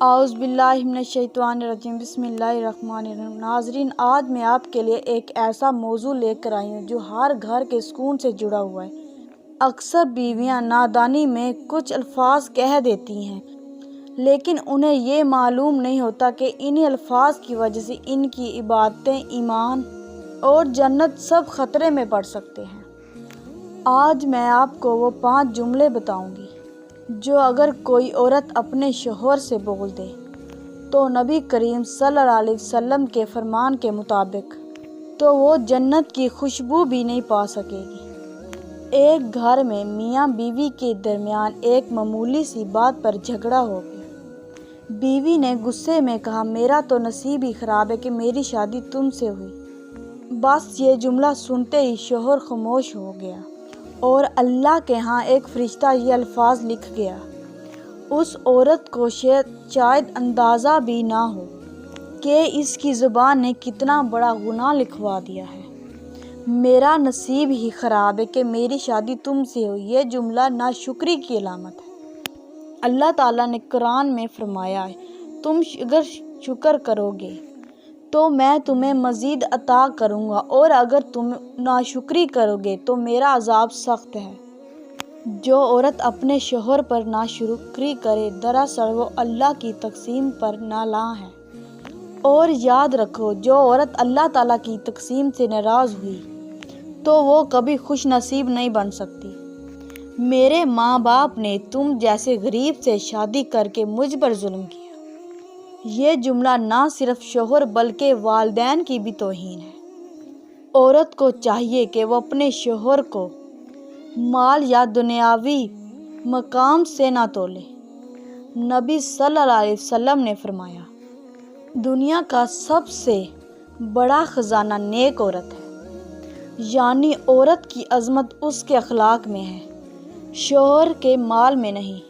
اعوذ باللہ من الشیطان الرجیم، بسم اللہ الرحمن الرحیم۔ ناظرین، آج میں آپ کے لیے ایک ایسا موضوع لے کر آئی ہوں جو ہر گھر کے سکون سے جڑا ہوا ہے۔ اکثر بیویاں نادانی میں کچھ الفاظ کہہ دیتی ہیں، لیکن انہیں یہ معلوم نہیں ہوتا کہ انہی الفاظ کی وجہ سے ان کی عبادتیں، ایمان اور جنت سب خطرے میں پڑ سکتے ہیں۔ آج میں آپ کو وہ 5 جملے بتاؤں گی جو اگر کوئی عورت اپنے شوہر سے بول دے تو نبی کریم صلی اللہ علیہ وسلم کے فرمان کے مطابق تو وہ جنت کی خوشبو بھی نہیں پا سکے گی۔ ایک گھر میں میاں بیوی کے درمیان ایک معمولی سی بات پر جھگڑا ہو گیا۔ بیوی نے غصے میں کہا، میرا تو نصیب ہی خراب ہے کہ میری شادی تم سے ہوئی۔ بس یہ جملہ سنتے ہی شوہر خاموش ہو گیا اور اللہ کے ہاں ایک فرشتہ یہ الفاظ لکھ گیا۔ اس عورت کو شاید اندازہ بھی نہ ہو کہ اس کی زبان نے کتنا بڑا گناہ لکھوا دیا ہے۔ میرا نصیب ہی خراب ہے کہ میری شادی تم سے ہوئی، یہ جملہ ناشکری کی علامت ہے۔ اللہ تعالیٰ نے قرآن میں فرمایا ہے، تم اگر شکر کرو گے تو میں تمہیں مزید عطا کروں گا، اور اگر تم ناشکری کرو گے تو میرا عذاب سخت ہے۔ جو عورت اپنے شوہر پر ناشکری کرے دراصل وہ اللہ کی تقسیم پر نالاں ہے۔ اور یاد رکھو، جو عورت اللہ تعالیٰ کی تقسیم سے ناراض ہوئی تو وہ کبھی خوش نصیب نہیں بن سکتی۔ میرے ماں باپ نے تم جیسے غریب سے شادی کر کے مجھ پر ظلم کیا۔ یہ جملہ نہ صرف شوہر بلکہ والدین کی بھی توہین ہے۔ عورت کو چاہیے کہ وہ اپنے شوہر کو مال یا دنیاوی مقام سے نہ تولے۔ نبی صلی اللہ علیہ وسلم نے فرمایا، دنیا کا سب سے بڑا خزانہ نیک عورت ہے، یعنی عورت کی عظمت اس کے اخلاق میں ہے، شوہر کے مال میں نہیں۔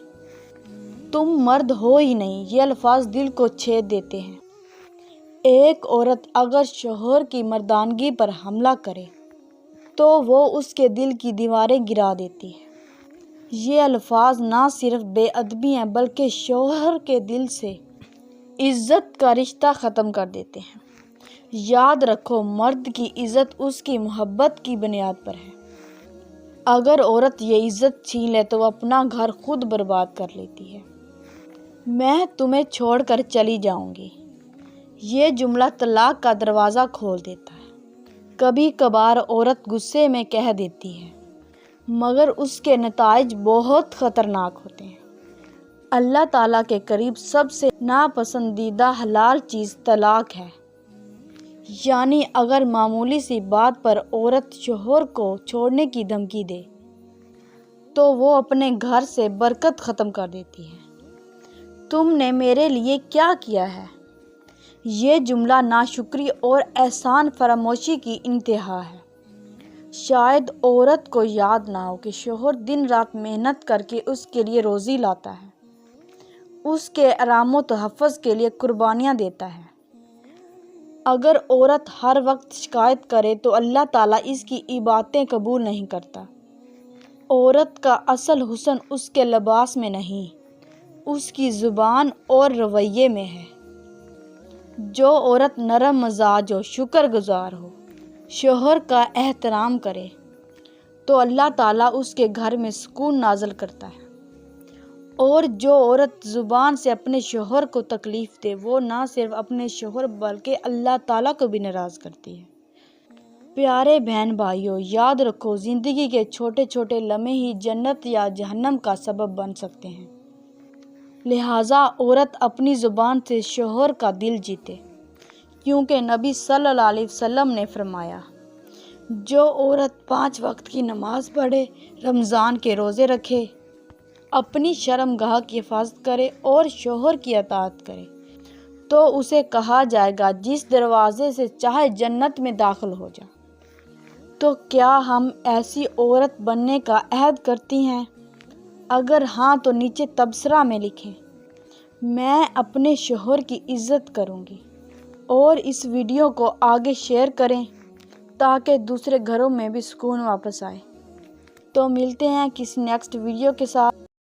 تم مرد ہو ہی نہیں، یہ الفاظ دل کو چھید دیتے ہیں۔ ایک عورت اگر شوہر کی مردانگی پر حملہ کرے تو وہ اس کے دل کی دیواریں گرا دیتی ہے۔ یہ الفاظ نہ صرف بے ادبی ہیں بلکہ شوہر کے دل سے عزت کا رشتہ ختم کر دیتے ہیں۔ یاد رکھو، مرد کی عزت اس کی محبت کی بنیاد پر ہے۔ اگر عورت یہ عزت چھین لے تو وہ اپنا گھر خود برباد کر لیتی ہے۔ میں تمہیں چھوڑ کر چلی جاؤں گی، یہ جملہ طلاق کا دروازہ کھول دیتا ہے۔ کبھی کبھار عورت غصے میں کہہ دیتی ہے، مگر اس کے نتائج بہت خطرناک ہوتے ہیں۔ اللہ تعالیٰ کے قریب سب سے ناپسندیدہ حلال چیز طلاق ہے۔ یعنی اگر معمولی سی بات پر عورت شوہر کو چھوڑنے کی دھمکی دے تو وہ اپنے گھر سے برکت ختم کر دیتی ہے۔ تم نے میرے لیے کیا کیا ہے؟ یہ جملہ ناشکری اور احسان فراموشی کی انتہا ہے۔ شاید عورت کو یاد نہ ہو کہ شوہر دن رات محنت کر کے اس کے لیے روزی لاتا ہے، اس کے آرام و تحفظ کے لیے قربانیاں دیتا ہے۔ اگر عورت ہر وقت شکایت کرے تو اللہ تعالیٰ اس کی عبادتیں قبول نہیں کرتا۔ عورت کا اصل حسن اس کے لباس میں نہیں، اس کی زبان اور رویے میں ہے۔ جو عورت نرم مزاج ہو، شکر گزار ہو، شوہر کا احترام کرے تو اللہ تعالیٰ اس کے گھر میں سکون نازل کرتا ہے۔ اور جو عورت زبان سے اپنے شوہر کو تکلیف دے وہ نہ صرف اپنے شوہر بلکہ اللہ تعالیٰ کو بھی ناراض کرتی ہے۔ پیارے بہن بھائیوں، یاد رکھو، زندگی کے چھوٹے چھوٹے لمحے ہی جنت یا جہنم کا سبب بن سکتے ہیں۔ لہٰذا عورت اپنی زبان سے شوہر کا دل جیتے، کیونکہ نبی صلی اللہ علیہ وسلم نے فرمایا، جو عورت 5 وقت کی نماز پڑھے، رمضان کے روزے رکھے، اپنی شرمگاہ کی حفاظت کرے اور شوہر کی اطاعت کرے تو اسے کہا جائے گا جس دروازے سے چاہے جنت میں داخل ہو جا۔ تو کیا ہم ایسی عورت بننے کا عہد کرتی ہیں؟ اگر ہاں تو نیچے تبصرہ میں لکھیں، میں اپنے شوہر کی عزت کروں گی، اور اس ویڈیو کو آگے شیئر کریں تاکہ دوسرے گھروں میں بھی سکون واپس آئے۔ تو ملتے ہیں کسی نیکسٹ ویڈیو کے ساتھ۔